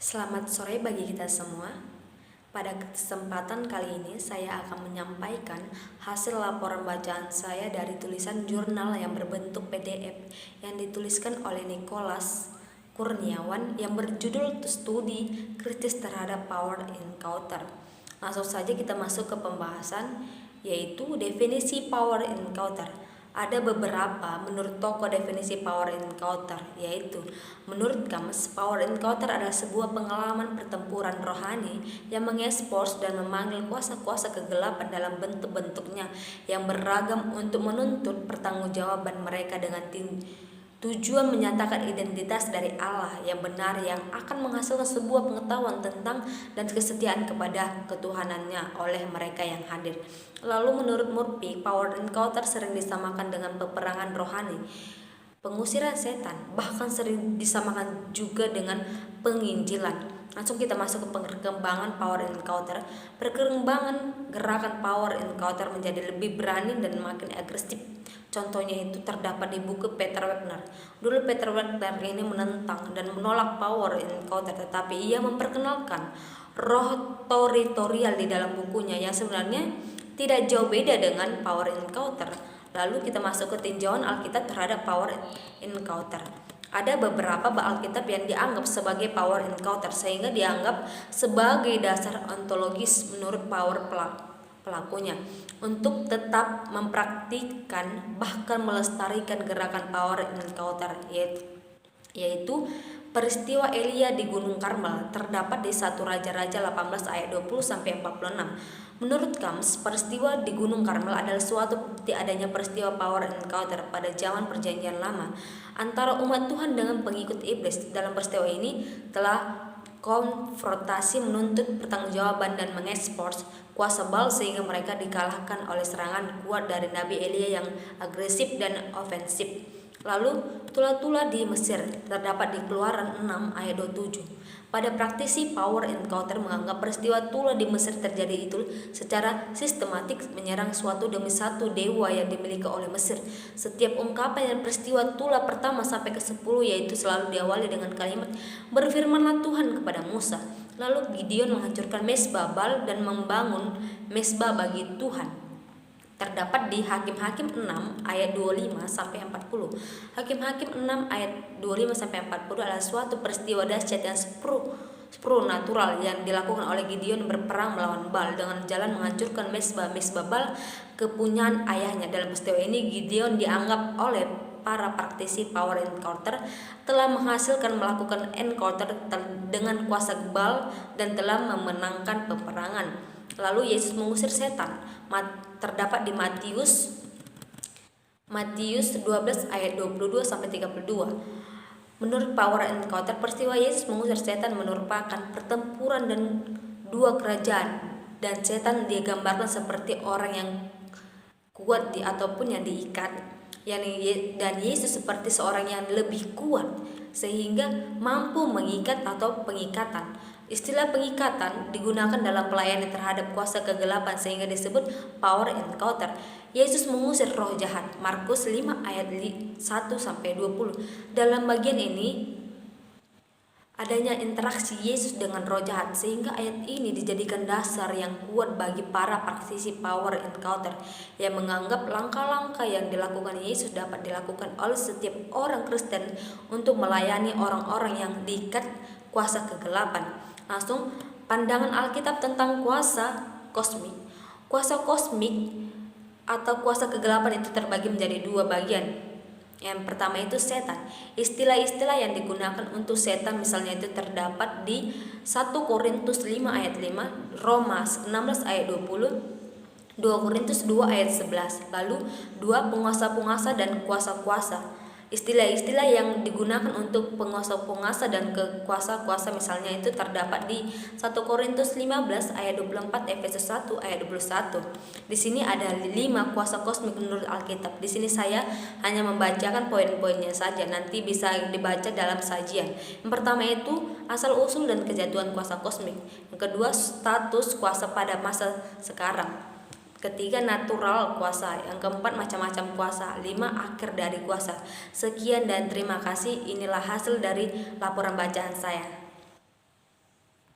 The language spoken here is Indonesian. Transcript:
Selamat sore bagi kita semua. Pada kesempatan kali ini saya akan menyampaikan hasil laporan bacaan saya dari tulisan jurnal yang berbentuk PDF yang dituliskan oleh Nicholas Kurniawan yang berjudul Studi Kritis Terhadap Power Encounter. Langsung saja kita masuk ke pembahasan, yaitu definisi Power Encounter. Ada beberapa menurut tokoh definisi power encounter, yaitu menurut Kamus, power encounter adalah sebuah pengalaman pertempuran rohani yang mengekspos dan memanggil kuasa-kuasa kegelapan dalam bentuk-bentuknya yang beragam untuk menuntut pertanggungjawaban mereka dengan tujuan menyatakan identitas dari Allah yang benar yang akan menghasilkan sebuah pengetahuan tentang dan kesetiaan kepada ketuhanannya oleh mereka yang hadir. Lalu menurut Murphy, power encounter sering disamakan dengan peperangan rohani, pengusiran setan, bahkan sering disamakan juga dengan penginjilan. Langsung kita masuk ke perkembangan power encounter. Perkembangan gerakan power encounter menjadi lebih berani dan makin agresif. Contohnya itu terdapat di buku Peter Wagner. Dulu Peter Wagner ini menentang dan menolak power encounter, tetapi ia memperkenalkan roh teritorial di dalam bukunya yang sebenarnya tidak jauh beda dengan power encounter. Lalu kita masuk ke tinjauan Alkitab terhadap power encounter. Ada beberapa Alkitab yang dianggap sebagai power encounter sehingga dianggap sebagai dasar ontologis menurut power pelakunya untuk tetap mempraktikkan bahkan melestarikan gerakan power encounter, yaitu peristiwa Elia di Gunung Karmel terdapat di 1 Raja-Raja 18 ayat 20 sampai 46. Menurut Kamus, peristiwa di Gunung Karmel adalah suatu bukti adanya peristiwa power encounter pada zaman Perjanjian Lama antara umat Tuhan dengan pengikut iblis. Dalam peristiwa ini telah konfrontasi menuntut pertanggungjawaban dan mengekspos kuasa Baal sehingga mereka dikalahkan oleh serangan kuat dari Nabi Elia yang agresif dan ofensif. Lalu tula-tula di Mesir terdapat di Keluaran 6 ayat 27. Pada praktisi power encounter menganggap peristiwa tula di Mesir terjadi itu secara sistematik menyerang suatu demi satu dewa yang dimiliki oleh Mesir. Setiap ungkapan dan peristiwa tula pertama sampai ke 10 yaitu selalu diawali dengan kalimat berfirmanlah Tuhan kepada Musa. Lalu Gideon menghancurkan mesbah Baal dan membangun mesbah bagi Tuhan. Terdapat di Hakim-Hakim 6 ayat 25 sampai 40. Hakim-Hakim 6 ayat 25 sampai 40 adalah suatu peristiwa dahsyat yang supernatural yang dilakukan oleh Gideon berperang melawan Baal dengan jalan menghancurkan mesbah Baal kepunyaan ayahnya. Dalam peristiwa ini Gideon dianggap oleh para praktisi power encounter telah melakukan encounter dengan kuasa Baal dan telah memenangkan peperangan. Lalu Yesus mengusir setan terdapat di Matius 12 ayat 22 sampai 32. Menurut power encounter, peristiwa Yesus mengusir setan merupakan pertempuran dan dua kerajaan, dan setan digambarkan seperti orang yang kuat ataupun yang diikat, dan Yesus seperti seorang yang lebih kuat sehingga mampu mengikat atau pengikatan. Istilah pengikatan digunakan dalam pelayanan terhadap kuasa kegelapan sehingga disebut power encounter. Yesus mengusir roh jahat. Markus 5 ayat 1 sampai 20. Dalam bagian ini adanya interaksi Yesus dengan roh jahat sehingga ayat ini dijadikan dasar yang kuat bagi para praktisi power encounter yang menganggap langkah-langkah yang dilakukan Yesus dapat dilakukan oleh setiap orang Kristen untuk melayani orang-orang yang diikat kuasa kegelapan. Langsung pandangan Alkitab tentang kuasa kosmik. Kuasa kosmik atau kuasa kegelapan itu terbagi menjadi dua bagian. Yang pertama itu setan. Istilah-istilah yang digunakan untuk setan misalnya itu terdapat di 1 Korintus 5 ayat 5, Roma 16 ayat 20, 2 Korintus 2 ayat 11, lalu 2 penguasa-penguasa dan kuasa-kuasa. Istilah-istilah yang digunakan untuk penguasa-penguasa dan kuasa-kuasa misalnya itu terdapat di 1 Korintus 15 ayat 24, Efesus 1 ayat 21. Di sini ada 5 kuasa kosmik menurut Alkitab. Di sini saya hanya membacakan poin-poinnya saja, nanti bisa dibaca dalam sajian. Yang pertama itu asal-usul dan kejatuhan kuasa kosmik. Yang kedua status kuasa pada masa sekarang. Ketiga, natural kuasa. Yang keempat, macam-macam kuasa. 5, akhir dari kuasa. Sekian dan terima kasih. Inilah hasil dari laporan bacaan saya.